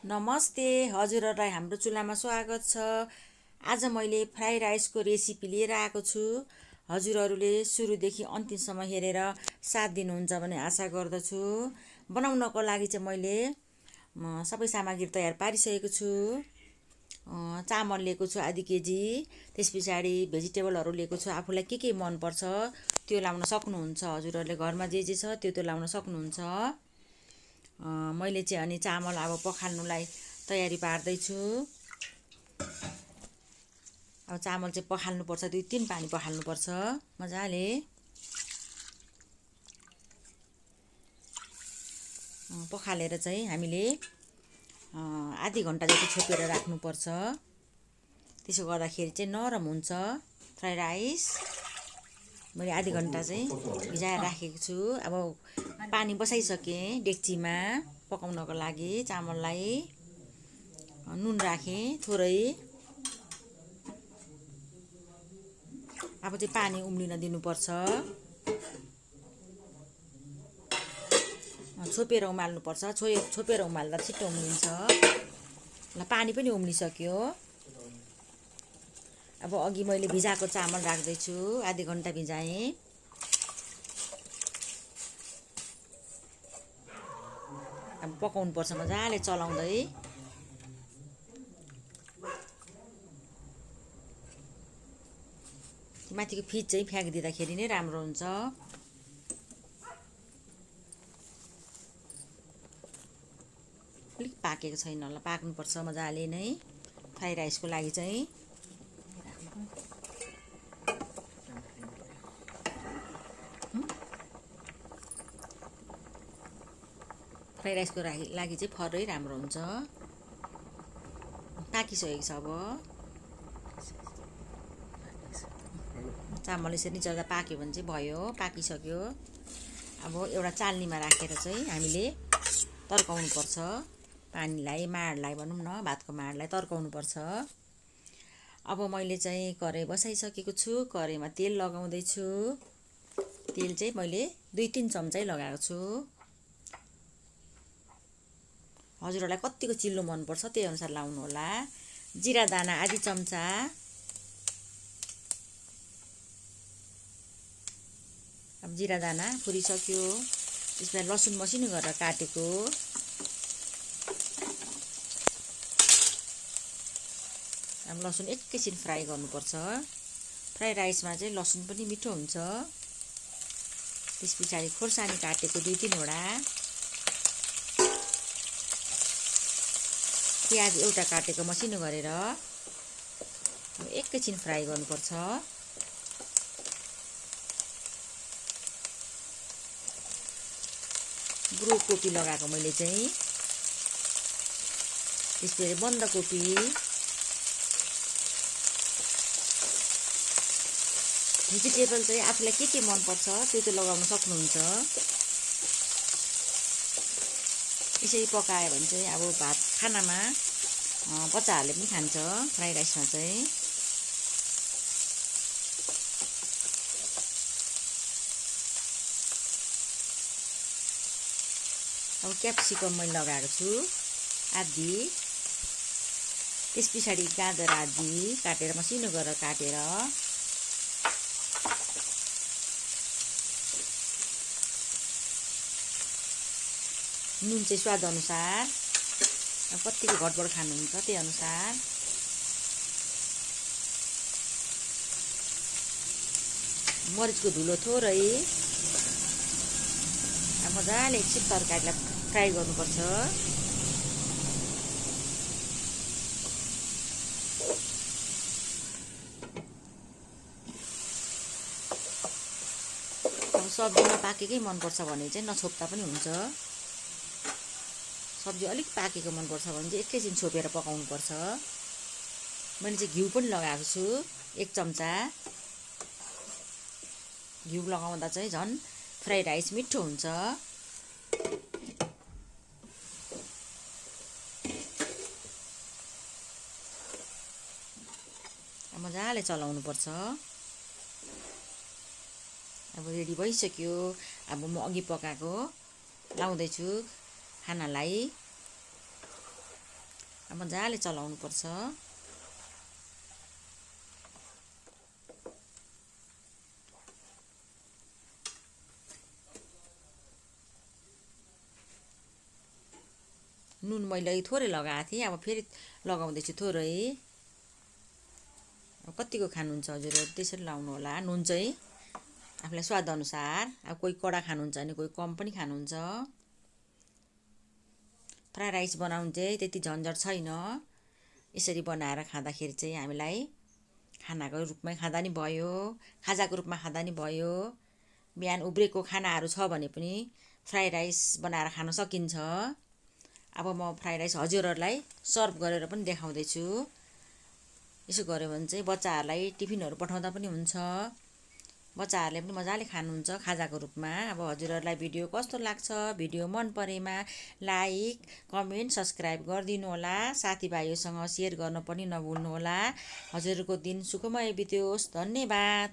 नमस्ते, हजुरहरूलाई हाम्रो चुल्हामा स्वागत छ। आज मैले फ्राई राइसको रेसिपी लिएर आएको छु। हजुरहरूले सुरुदेखि अन्तिमसम्म हेरेर साथ दिनुहुन्छ भन्ने आशा गर्दछु। बनाउनको लागि चाहिँ मैले सबै सामग्री तयार पारिसकेको छु। चामल लिएको छु आधी केजी, त्यस पछाडि भेजिटेबलहरू लिएको छु। आफूलाई के मनपर्छ त्यो लाउन सक्नुहुन्छ। हजुरहरूले घरमा जे छ त्यो लाउन सक्नुहुन्छ। मैले चाहिँ अनि चामल अब पखाल्नुलाई तयारी पार्दैछु। अब चामल चाहिँ पखाल्नुपर्छ, 2-3 पानी पखाल्नुपर्छ मजाले। पखालेर चाहिँ हामीले आधी घन्टा जति छोपेर राख्नुपर्छ। त्यसो गर्दाखेरि चाहिँ नरम हुन्छ फ्राई राइस। मैले आधी घन्टा चाहिँ भिजाएर राखेको छु। अब पानी बसाइसकेँ डेक्चीमा पकाउनको लागि। चामललाई नुन राखेँ थोरै। अब चाहिँ पानी उम्लिन दिनुपर्छ। छोपेर उमाल्नुपर्छ। छोपेर उमाल्दा छिट्टो उम्लिन्छ। ल पानी पनि उम्लिसक्यो। अब अघि मैले भिजाएको चामल राख्दैछु, आधी घन्टा भिजाएँ। अब पकाउनुपर्छ मजाले चलाउँदै। माथिको फिट चाहिँ फ्याँकिदिँदाखेरि नै राम्रो हुन्छ। अलिक पाकेको छैन, ल पाक्नुपर्छ मजाले नै फ्राई राइसको लागि चाहिँ। फ्राई राइसको लागि चाहिँ फरै राम्रो हुन्छ। पाकिसकेको छ। अब चामल यसरी चल्दा पाक्यो भने चाहिँ भयो, पाकिसक्यो। अब एउटा चाल्नीमा राखेर चाहिँ हामीले तर्काउनु पर्छ। पानीलाई, माडलाई भनौँ न, भातको माडलाई तर्काउनु पर्छ। अब मैले चाहिँ कराई बसाइसकेको छु। कराईमा तेल लगाउँदैछु। तेल चाहिँ मैले 2-3 चम्चा लगाएको छु। हजुरहरूलाई कतिको चिल्लो मनपर्छ त्यही अनुसार लाउनु होला। जिरा दाना आधी चम्चा। अब जिरा दाना फुरिसक्यो। त्यसमा लसुन मसिनो गरेर काटेको। अब लसुन एकैछिन फ्राई गर्नुपर्छ। फ्राई राइसमा चाहिँ लसुन पनि मिठो हुन्छ। त्यस पछाडि खोर्सानी काटेको 2-3 वटा। प्याज एउटा काटेको मसिनो गरेर एकैछिन फ्राई गर्नुपर्छ। ब्रोकोपी लगाएको मैले चाहिँ। त्यसपछि बन्दाकोपी, भेजिटेबल चाहिँ आफूलाई के मनपर्छ त्यो लगाउन सक्नुहुन्छ। यसरी पकायो भने चाहिँ अब भात खानामा बच्चाहरूले पनि खान्छ फ्राई राइसमा चाहिँ। अब क्याप्सिकम मैले लगाएको छु आधी। त्यस पछाडि गाजर आधी काटेर मसिनो गरेर काटेर। नुन चाहिँ स्वाद अनुसार। अब कतिको घटबड खानुहुन्छ त्यही अनुसार। मरिचको धुलो थोरै। अब मजाले एकछिन तरकारीलाई फ्राई गर्नुपर्छ। अब सब्जी नपाकेकै मनपर्छ भने चाहिँ नछोप्दा पनि हुन्छ। सब्जी अलिक पाकेको मनपर्छ भने चाहिँ एकैछिन छोपेर पकाउनुपर्छ। मैले चाहिँ घिउ पनि लगाएको छु 1 चम्चा। घिउ लगाउँदा चाहिँ झन् फ्राई राइस मिठो हुन्छ। मजाले चलाउनुपर्छ। अब रेडी भइसक्यो। अब म अघि पकाएको लाउँदैछु खानालाई। मजाले चलाउनुपर्छ। नुन मैले थोरै लगाएको थिएँ, अब फेरि लगाउँदैछु थोरै। अब कतिको खानुहुन्छ हजुरहरू त्यसरी लाउनु होला। नुन चाहिँ आफूलाई स्वादअनुसार। अब कोही कडा खानुहुन्छ भने कोही कम पनि खानुहुन्छ। फ्राई राइस बनाउनु चाहिँ त्यति झन्झट छैन। यसरी बनाएर खाँदाखेरि चाहिँ हामीलाई खानाको रूपमै खाँदा नि भयो, खाजाको रूपमा खाँदा नि भयो। बिहान उब्रेको खानाहरू छ भने पनि फ्राई राइस बनाएर खान सकिन्छ। अब म फ्राई राइस हजुरहरूलाई सर्भ गरेर पनि देखाउँदैछु। यसो गऱ्यो भने चाहिँ बच्चाहरूलाई टिफिनहरू पठाउँदा पनि हुन्छ। बच्चाहरूले पनि मजाले खानुहुन्छ खाजाको रूपमा। अब हजुरहरूलाई भिडियो कस्तो लाग्छ, भिडियो मन परेमा लाइक, कमेन्ट, सब्सक्राइब गरिदिनु होला। साथीभाइहरूसँग सेयर गर्न पनि नभुल्नु होला। हजुरहरूको दिन सुखमय बित्योस्। धन्यवाद।